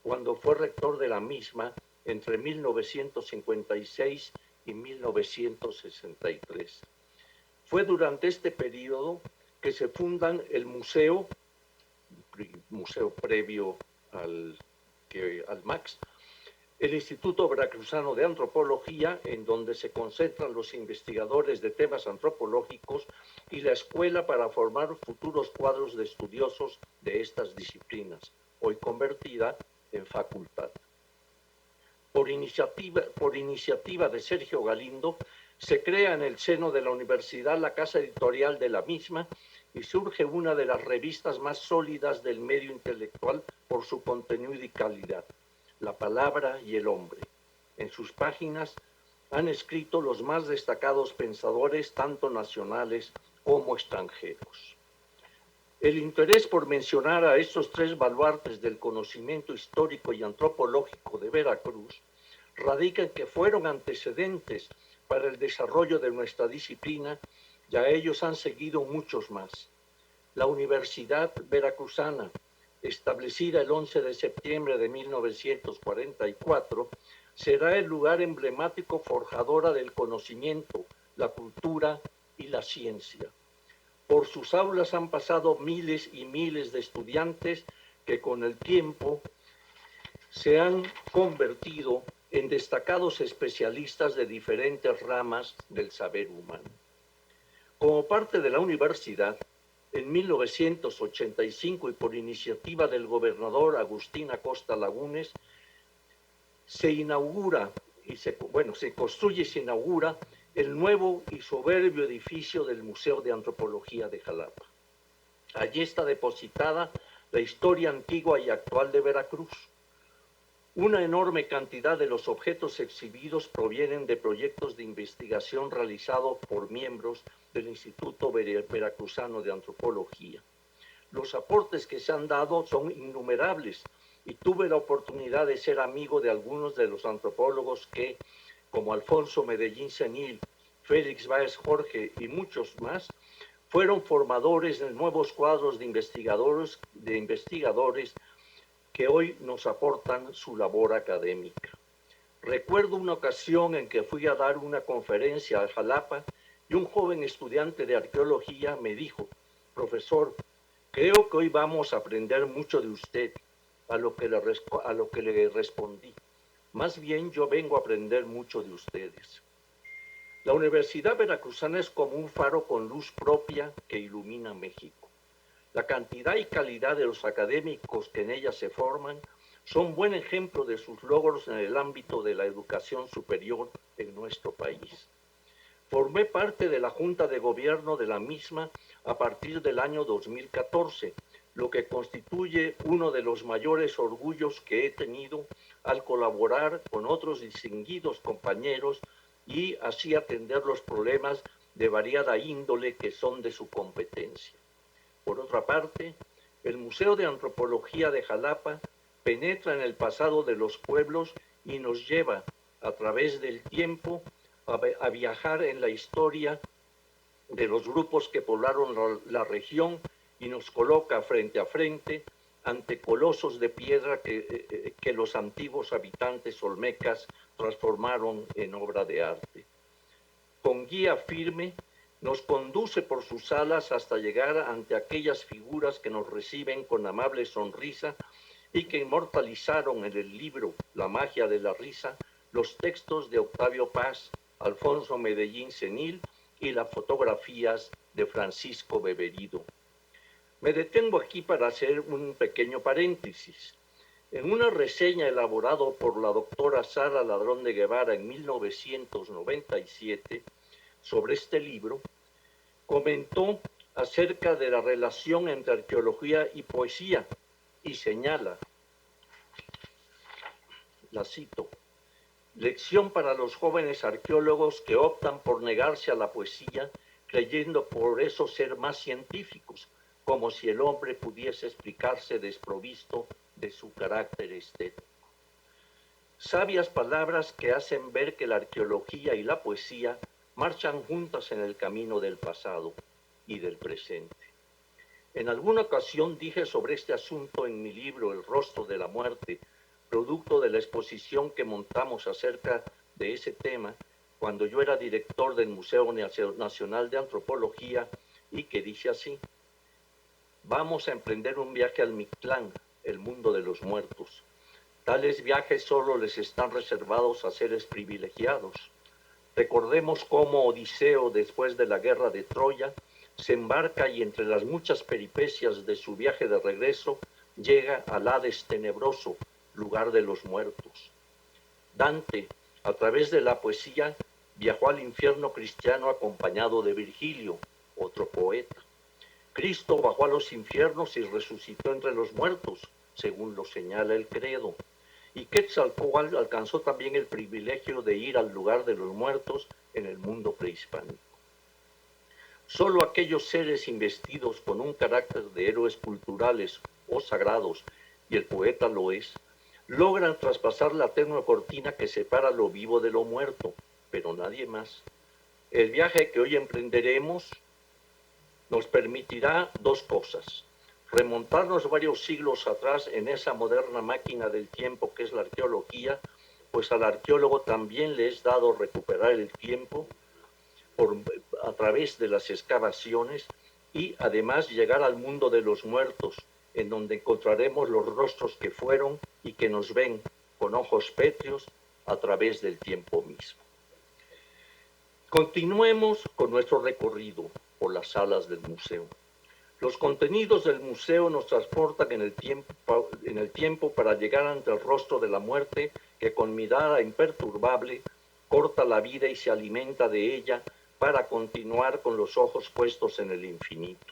cuando fue rector de la misma entre 1956 y 1963. Fue durante este periodo que se fundan el museo previo al MAX, el Instituto Veracruzano de Antropología, en donde se concentran los investigadores de temas antropológicos, y la Escuela para formar futuros cuadros de estudiosos de estas disciplinas, hoy convertida en facultad. Por iniciativa de Sergio Galindo, se crea en el seno de la universidad la casa editorial de la misma y surge una de las revistas más sólidas del medio intelectual por su contenido y calidad, La Palabra y el Hombre. En sus páginas han escrito los más destacados pensadores, tanto nacionales como extranjeros. El interés por mencionar a estos tres baluartes del conocimiento histórico y antropológico de Veracruz radica en que fueron antecedentes para el desarrollo de nuestra disciplina y a ellos han seguido muchos más. La Universidad Veracruzana, establecida el 11 de septiembre de 1944, será el lugar emblemático forjadora del conocimiento, la cultura y la ciencia. Por sus aulas han pasado miles y miles de estudiantes que con el tiempo se han convertido en destacados especialistas de diferentes ramas del saber humano. Como parte de la universidad, en 1985 y por iniciativa del gobernador Agustín Acosta Lagunes, se construye y se inaugura el nuevo y soberbio edificio del Museo de Antropología de Jalapa. Allí está depositada la historia antigua y actual de Veracruz. Una enorme cantidad de los objetos exhibidos provienen de proyectos de investigación realizados por miembros del Instituto Veracruzano de Antropología. Los aportes que se han dado son innumerables y tuve la oportunidad de ser amigo de algunos de los antropólogos que, como Alfonso Medellín Senil, Félix Báez Jorge y muchos más, fueron formadores de nuevos cuadros de investigadores que hoy nos aportan su labor académica. Recuerdo una ocasión en que fui a dar una conferencia a Jalapa y un joven estudiante de arqueología me dijo: profesor, creo que hoy vamos a aprender mucho de usted, a lo que le respondí. Más bien yo vengo a aprender mucho de ustedes. La Universidad Veracruzana es como un faro con luz propia que ilumina México. La cantidad y calidad de los académicos que en ella se forman son buen ejemplo de sus logros en el ámbito de la educación superior en nuestro país. Formé parte de la Junta de Gobierno de la misma a partir del año 2014, lo que constituye uno de los mayores orgullos que he tenido al colaborar con otros distinguidos compañeros y así atender los problemas de variada índole que son de su competencia. Por otra parte, el Museo de Antropología de Jalapa penetra en el pasado de los pueblos y nos lleva, a través del tiempo, a viajar en la historia de los grupos que poblaron la región y nos coloca frente a frente ante colosos de piedra que los antiguos habitantes olmecas transformaron en obra de arte. Con guía firme nos conduce por sus salas hasta llegar ante aquellas figuras que nos reciben con amable sonrisa y que inmortalizaron en el libro La magia de la risa los textos de Octavio Paz, Alfonso Medellín Senil y las fotografías de Francisco Beberido. Me detengo aquí para hacer un pequeño paréntesis. En una reseña elaborada por la doctora Sara Ladrón de Guevara en 1997 sobre este libro, comentó acerca de la relación entre arqueología y poesía y señala, la cito, lección para los jóvenes arqueólogos que optan por negarse a la poesía, creyendo por eso ser más científicos, como si el hombre pudiese explicarse desprovisto de su carácter estético. Sabias palabras que hacen ver que la arqueología y la poesía marchan juntas en el camino del pasado y del presente. En alguna ocasión dije sobre este asunto en mi libro El rostro de la muerte, producto de la exposición que montamos acerca de ese tema cuando yo era director del Museo Nacional de Antropología y que dice así, vamos a emprender un viaje al Mictlán, el mundo de los muertos. Tales viajes solo les están reservados a seres privilegiados. Recordemos cómo Odiseo, después de la guerra de Troya, se embarca y entre las muchas peripecias de su viaje de regreso, llega al Hades tenebroso, lugar de los muertos. Dante, a través de la poesía, viajó al infierno cristiano acompañado de Virgilio, otro poeta. Cristo bajó a los infiernos y resucitó entre los muertos, según lo señala el credo. Y Quetzalcóatl alcanzó también el privilegio de ir al lugar de los muertos en el mundo prehispánico. Solo aquellos seres investidos con un carácter de héroes culturales o sagrados, y el poeta lo es, logran traspasar la tenue cortina que separa lo vivo de lo muerto, pero nadie más. El viaje que hoy emprenderemos nos permitirá dos cosas. Remontarnos varios siglos atrás en esa moderna máquina del tiempo que es la arqueología, pues al arqueólogo también le es dado recuperar el tiempo a través de las excavaciones y además llegar al mundo de los muertos, en donde encontraremos los rostros que fueron y que nos ven con ojos pétreos a través del tiempo mismo. Continuemos con nuestro recorrido por las salas del museo. Los contenidos del museo nos transportan en el tiempo para llegar ante el rostro de la muerte que con mirada imperturbable corta la vida y se alimenta de ella para continuar con los ojos puestos en el infinito.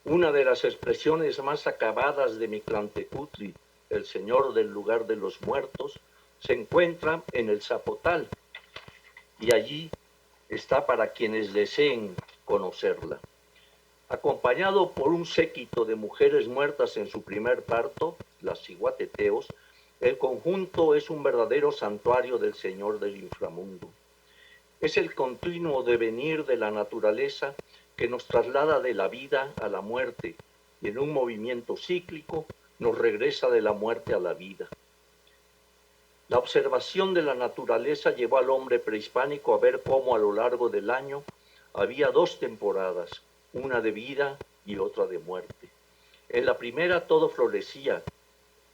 Una de las expresiones más acabadas de Mictlantecutli, el señor del lugar de los muertos, se encuentra en el Zapotal y allí está para quienes deseen conocerla. Acompañado por un séquito de mujeres muertas en su primer parto, las ciguateteos, el conjunto es un verdadero santuario del Señor del inframundo. Es el continuo devenir de la naturaleza que nos traslada de la vida a la muerte y en un movimiento cíclico nos regresa de la muerte a la vida. La observación de la naturaleza llevó al hombre prehispánico a ver cómo a lo largo del año había dos temporadas, una de vida y otra de muerte. En la primera todo florecía,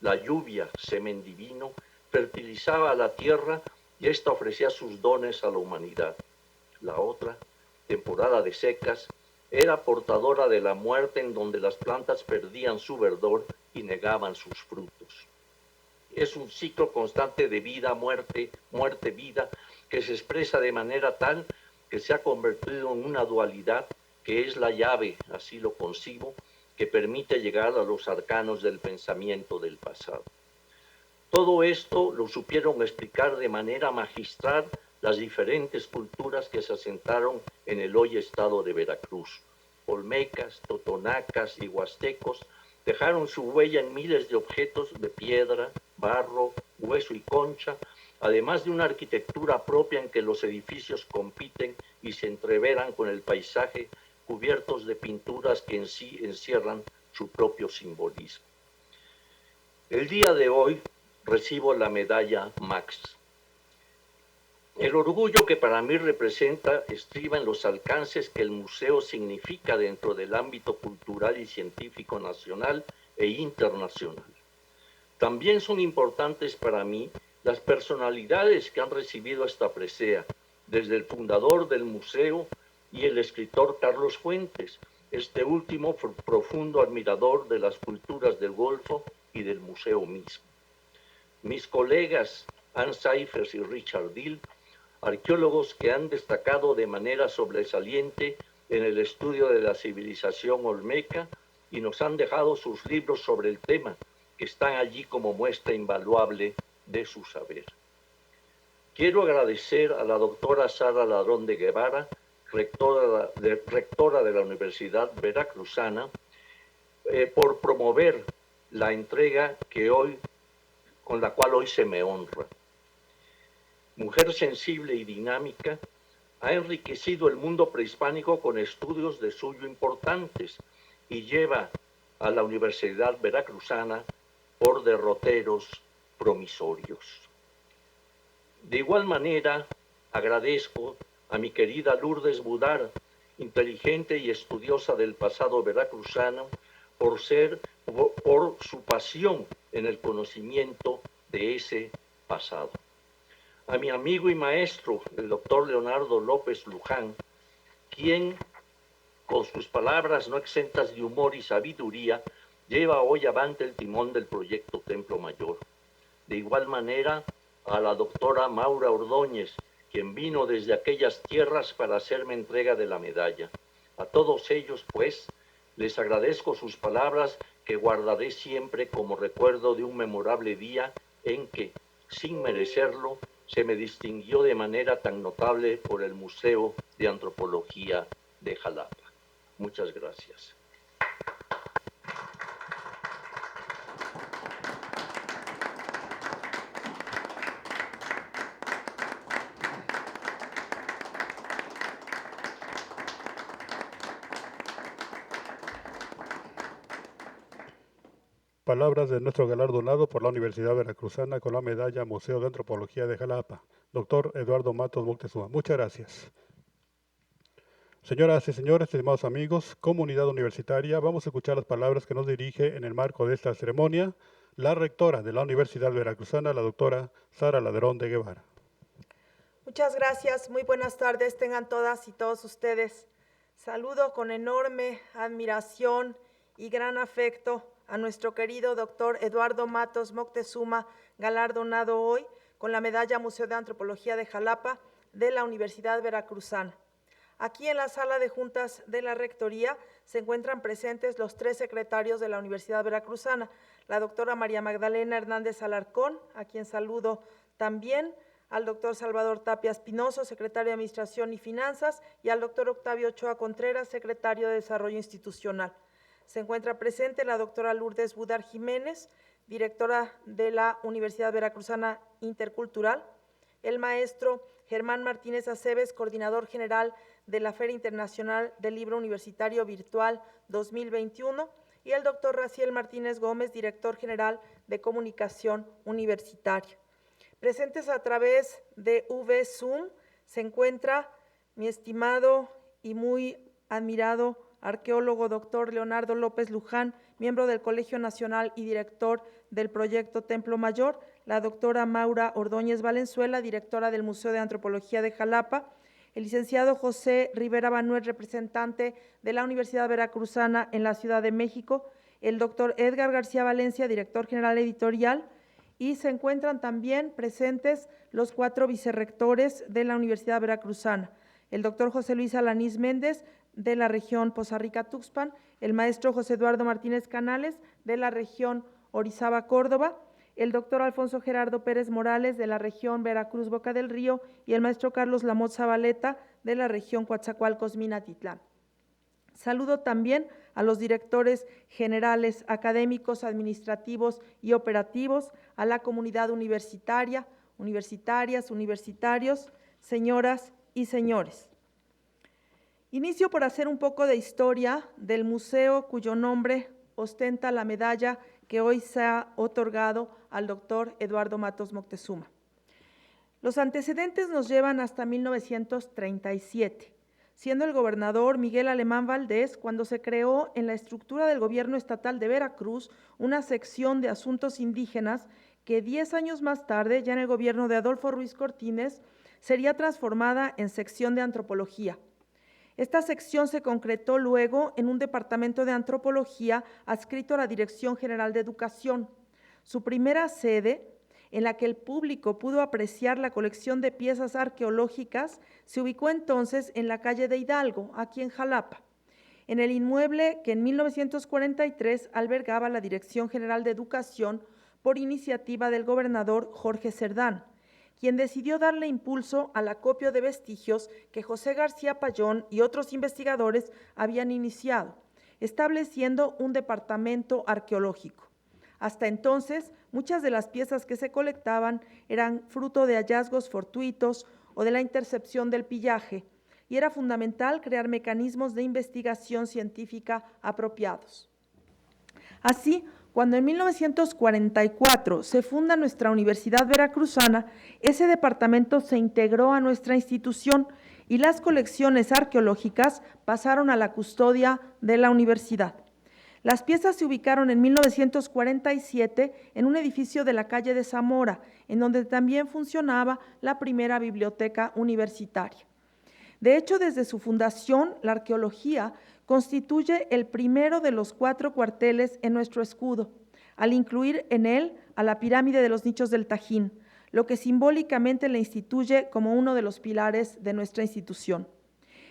la lluvia, semen divino, fertilizaba a la tierra y ésta ofrecía sus dones a la humanidad. la otra, temporada de secas, era portadora de la muerte en donde las plantas perdían su verdor y negaban sus frutos. Es un ciclo constante de vida, muerte, muerte, vida, que se expresa de manera tal que se ha convertido en una dualidad que es la llave, así lo concibo, que permite llegar a los arcanos del pensamiento del pasado. Todo esto lo supieron explicar de manera magistral las diferentes culturas que se asentaron en el hoy estado de Veracruz. Olmecas, totonacas y huastecos dejaron su huella en miles de objetos de piedra, barro, hueso y concha, además de una arquitectura propia en que los edificios compiten y se entreveran con el paisaje, cubiertos de pinturas que en sí encierran su propio simbolismo. El día de hoy recibo la medalla Max. El orgullo que para mí representa estriba en los alcances que el museo significa dentro del ámbito cultural y científico nacional e internacional. También son importantes para mí las personalidades que han recibido esta presea, desde el fundador del museo y el escritor Carlos Fuentes, este último profundo admirador de las culturas del Golfo y del museo mismo. Mis colegas Ann Seifers y Richard Dill, arqueólogos que han destacado de manera sobresaliente en el estudio de la civilización olmeca y nos han dejado sus libros sobre el tema, que están allí como muestra invaluable de su saber. Quiero agradecer a la doctora Sara Ladrón de Guevara, rectora de la Universidad Veracruzana, por promover la entrega con la cual hoy se me honra. Mujer sensible y dinámica, ha enriquecido el mundo prehispánico con estudios de suyo importantes y lleva a la Universidad Veracruzana por derroteros promisorios. De igual manera, agradezco a mi querida Lourdes Budar, inteligente y estudiosa del pasado veracruzano, por su pasión en el conocimiento de ese pasado. A mi amigo y maestro, el doctor Leonardo López Luján, quien, con sus palabras no exentas de humor y sabiduría, lleva hoy avante el timón del proyecto Templo Mayor. De igual manera, a la doctora Maura Ordóñez, quien vino desde aquellas tierras para hacerme entrega de la medalla. A todos ellos, pues, les agradezco sus palabras que guardaré siempre como recuerdo de un memorable día en que, sin merecerlo, se me distinguió de manera tan notable por el Museo de Antropología de Jalapa. Muchas gracias. Palabras de nuestro galardonado por la Universidad Veracruzana con la medalla Museo de Antropología de Jalapa, doctor Eduardo Matos Moctezuma. Muchas gracias. Señoras y señores, estimados amigos, comunidad universitaria, vamos a escuchar las palabras que nos dirige en el marco de esta ceremonia la rectora de la Universidad Veracruzana, la doctora Sara Ladrón de Guevara. Muchas gracias, muy buenas tardes, tengan todas y todos ustedes. Saludo con enorme admiración y gran afecto a nuestro querido doctor Eduardo Matos Moctezuma, galardonado hoy con la medalla Museo de Antropología de Jalapa de la Universidad Veracruzana. Aquí en la sala de juntas de la Rectoría se encuentran presentes los 3 secretarios de la Universidad Veracruzana, la doctora María Magdalena Hernández Alarcón, a quien saludo también, al doctor Salvador Tapia Espinoso, secretario de Administración y Finanzas, y al doctor Octavio Ochoa Contreras, secretario de Desarrollo Institucional. Se encuentra presente la doctora Lourdes Budar Jiménez, directora de la Universidad Veracruzana Intercultural, el maestro Germán Martínez Aceves, coordinador general de la Feria Internacional del Libro Universitario Virtual 2021, y el doctor Raciel Martínez Gómez, director general de Comunicación Universitaria. Presentes a través de Zoom se encuentra mi estimado y muy admirado arqueólogo doctor Leonardo López Luján, miembro del Colegio Nacional y director del proyecto Templo Mayor, la doctora Maura Ordóñez Valenzuela, directora del Museo de Antropología de Jalapa, el licenciado José Rivera Banuel, representante de la Universidad Veracruzana en la Ciudad de México, el doctor Edgar García Valencia, director general editorial, y se encuentran también presentes los 4 vicerrectores de la Universidad Veracruzana, el doctor José Luis Alanís Méndez, de la región Poza Rica-Tuxpan, el maestro José Eduardo Martínez Canales, de la región Orizaba-Córdoba, el doctor Alfonso Gerardo Pérez Morales, de la región Veracruz-Boca del Río, y el maestro Carlos Lamot Zabaleta, de la región Coatzacoalcos-Minatitlán. Saludo también a los directores generales, académicos, administrativos y operativos, a la comunidad universitaria, universitarias, universitarios, señoras y señores. Inicio por hacer un poco de historia del museo cuyo nombre ostenta la medalla que hoy se ha otorgado al doctor Eduardo Matos Moctezuma. Los antecedentes nos llevan hasta 1937. Siendo el gobernador Miguel Alemán Valdés, cuando se creó en la estructura del gobierno estatal de Veracruz una sección de asuntos indígenas que 10 años más tarde, ya en el gobierno de Adolfo Ruiz Cortines, sería transformada en sección de antropología. Esta sección se concretó luego en un departamento de antropología adscrito a la Dirección General de Educación. Su primera sede, en la que el público pudo apreciar la colección de piezas arqueológicas, se ubicó entonces en la calle de Hidalgo, aquí en Jalapa, en el inmueble que en 1943 albergaba la Dirección General de Educación por iniciativa del gobernador Jorge Cerdán, quien decidió darle impulso al acopio de vestigios que José García Payón y otros investigadores habían iniciado, estableciendo un departamento arqueológico. Hasta entonces, muchas de las piezas que se colectaban eran fruto de hallazgos fortuitos o de la intercepción del pillaje, y era fundamental crear mecanismos de investigación científica apropiados. Así, cuando en 1944 se funda nuestra Universidad Veracruzana, ese departamento se integró a nuestra institución y las colecciones arqueológicas pasaron a la custodia de la universidad. Las piezas se ubicaron en 1947 en un edificio de la calle de Zamora, en donde también funcionaba la primera biblioteca universitaria. De hecho, desde su fundación, la arqueología constituye el primero de los 4 cuarteles en nuestro escudo, al incluir en él a la pirámide de los nichos del Tajín, lo que simbólicamente le instituye como uno de los pilares de nuestra institución.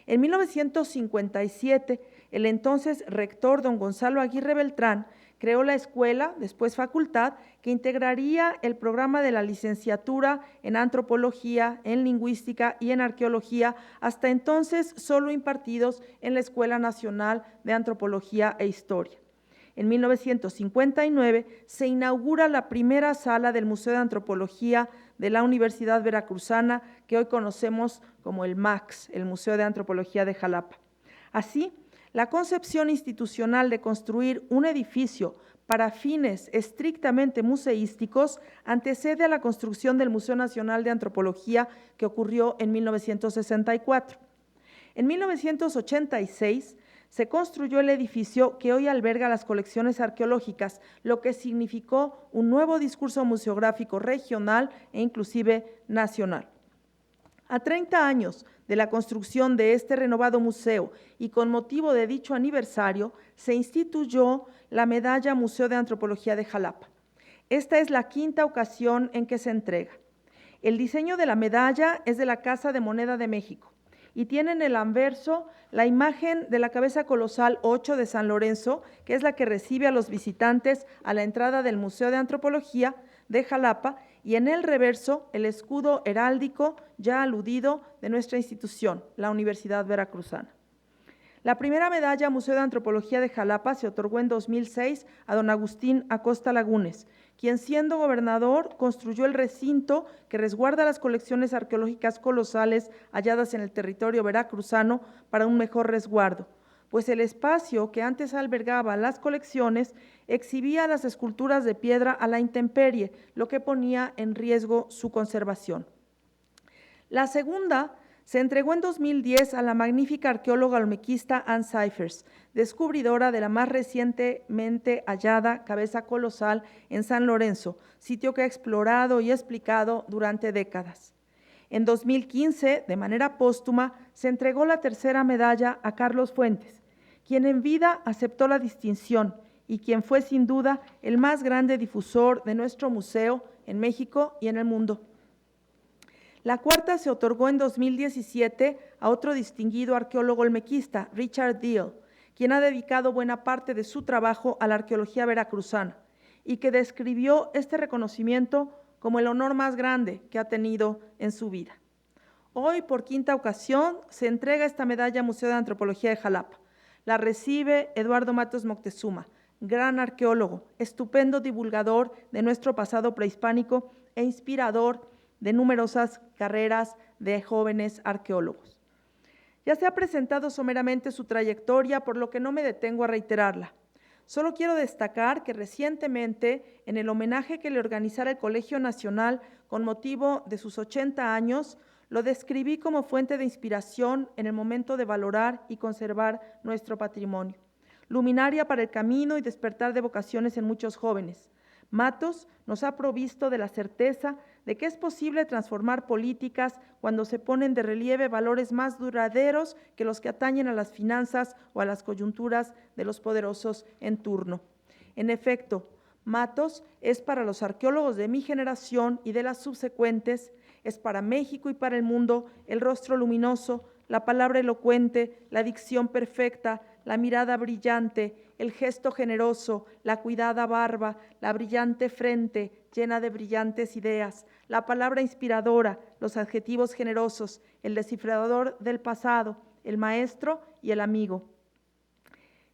En 1957, el entonces rector don Gonzalo Aguirre Beltrán creó la escuela, después facultad, que integraría el programa de la licenciatura en antropología, en lingüística y en arqueología, hasta entonces solo impartidos en la Escuela Nacional de Antropología e Historia. En 1959 se inaugura la primera sala del Museo de Antropología de la Universidad Veracruzana, que hoy conocemos como el MAX, el Museo de Antropología de Jalapa. Así, la concepción institucional de construir un edificio para fines estrictamente museísticos antecede a la construcción del Museo Nacional de Antropología, que ocurrió en 1964. En 1986 se construyó el edificio que hoy alberga las colecciones arqueológicas, lo que significó un nuevo discurso museográfico regional e inclusive nacional. A 30 años de la construcción de este renovado museo y con motivo de dicho aniversario, se instituyó la Medalla Museo de Antropología de Jalapa. Esta es la 5ª ocasión en que se entrega. El diseño de la medalla es de la Casa de Moneda de México y tiene en el anverso la imagen de la cabeza colosal 8 de San Lorenzo, que es la que recibe a los visitantes a la entrada del Museo de Antropología de Jalapa, y en el reverso el escudo heráldico ya aludido de nuestra institución, la Universidad Veracruzana. La primera medalla Museo de Antropología de Jalapa se otorgó en 2006 a don Agustín Acosta Lagunes, quien siendo gobernador construyó el recinto que resguarda las colecciones arqueológicas colosales halladas en el territorio veracruzano para un mejor resguardo, pues el espacio que antes albergaba las colecciones exhibía las esculturas de piedra a la intemperie, lo que ponía en riesgo su conservación. La segunda se entregó en 2010 a la magnífica arqueóloga olmequista Ann Cyphers, descubridora de la más recientemente hallada cabeza colosal en San Lorenzo, sitio que ha explorado y explicado durante décadas. En 2015, de manera póstuma, se entregó la tercera medalla a Carlos Fuentes, quien en vida aceptó la distinción y quien fue sin duda el más grande difusor de nuestro museo en México y en el mundo. La cuarta se otorgó en 2017 a otro distinguido arqueólogo olmequista, Richard Deal, quien ha dedicado buena parte de su trabajo a la arqueología veracruzana y que describió este reconocimiento como el honor más grande que ha tenido en su vida. Hoy, por quinta ocasión, se entrega esta medalla al Museo de Antropología de Jalapa. La recibe Eduardo Matos Moctezuma, gran arqueólogo, estupendo divulgador de nuestro pasado prehispánico e inspirador de numerosas carreras de jóvenes arqueólogos. Ya se ha presentado someramente su trayectoria, por lo que no me detengo a reiterarla. Solo quiero destacar que recientemente, en el homenaje que le organizara el Colegio Nacional con motivo de sus 80 años, lo describí como fuente de inspiración en el momento de valorar y conservar nuestro patrimonio. Luminaria para el camino y despertar de vocaciones en muchos jóvenes. Matos nos ha provisto de la certeza de que es posible transformar políticas cuando se ponen de relieve valores más duraderos que los que atañen a las finanzas o a las coyunturas de los poderosos en turno. En efecto, Matos es para los arqueólogos de mi generación y de las subsecuentes, es para México y para el mundo el rostro luminoso, la palabra elocuente, la dicción perfecta, la mirada brillante, el gesto generoso, la cuidada barba, la brillante frente llena de brillantes ideas, la palabra inspiradora, los adjetivos generosos, el descifrador del pasado, el maestro y el amigo.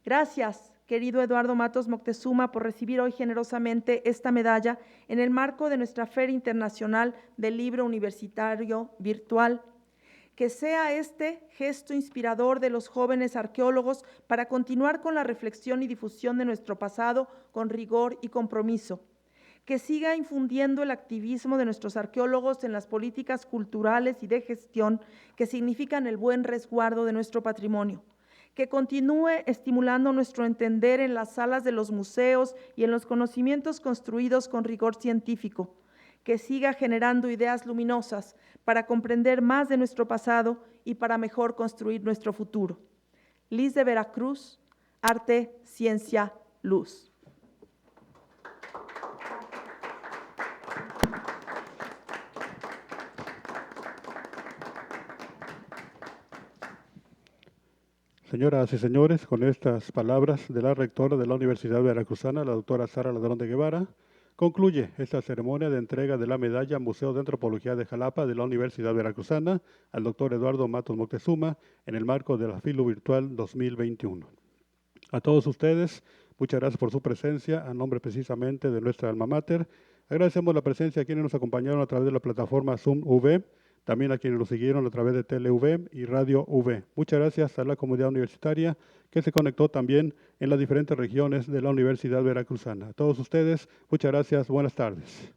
Gracias, querido Eduardo Matos Moctezuma, por recibir hoy generosamente esta medalla en el marco de nuestra Feria Internacional del Libro Universitario Virtual. Que sea este gesto inspirador de los jóvenes arqueólogos para continuar con la reflexión y difusión de nuestro pasado con rigor y compromiso. Que siga infundiendo el activismo de nuestros arqueólogos en las políticas culturales y de gestión que significan el buen resguardo de nuestro patrimonio. Que continúe estimulando nuestro entender en las salas de los museos y en los conocimientos construidos con rigor científico. Que siga generando ideas luminosas para comprender más de nuestro pasado y para mejor construir nuestro futuro. Liz de Veracruz, Arte, Ciencia, Luz. Señoras y señores, con estas palabras de la rectora de la Universidad Veracruzana, la doctora Sara Ladrón de Guevara, concluye esta ceremonia de entrega de la medalla Museo de Antropología de Jalapa de la Universidad Veracruzana al doctor Eduardo Matos Moctezuma en el marco de la FILU Virtual 2021. A todos ustedes, muchas gracias por su presencia, a nombre precisamente de nuestra alma mater. Agradecemos la presencia a quienes nos acompañaron a través de la plataforma Zoom V, también a quienes nos siguieron a través de TeleV y Radio V. Muchas gracias a la comunidad universitaria que se conectó también en las diferentes regiones de la Universidad Veracruzana. A todos ustedes, muchas gracias, buenas tardes.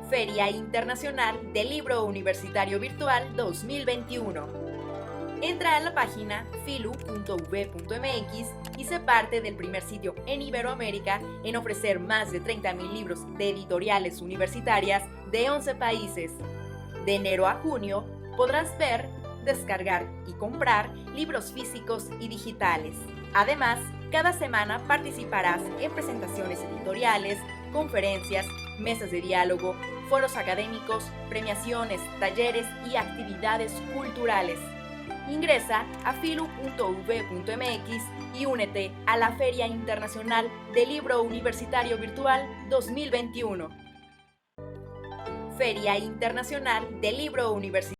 Feria Internacional del Libro Universitario Virtual 2021. Entra a la página filu.uv.mx y sé parte del primer sitio en Iberoamérica en ofrecer más de 30,000 libros de editoriales universitarias de 11 países. De enero a junio podrás ver, descargar y comprar libros físicos y digitales. Además, cada semana participarás en presentaciones editoriales, conferencias, mesas de diálogo, foros académicos, premiaciones, talleres y actividades culturales. Ingresa a filu.uv.mx y únete a la Feria Internacional del Libro Universitario Virtual 2021. Feria Internacional del Libro Universitario.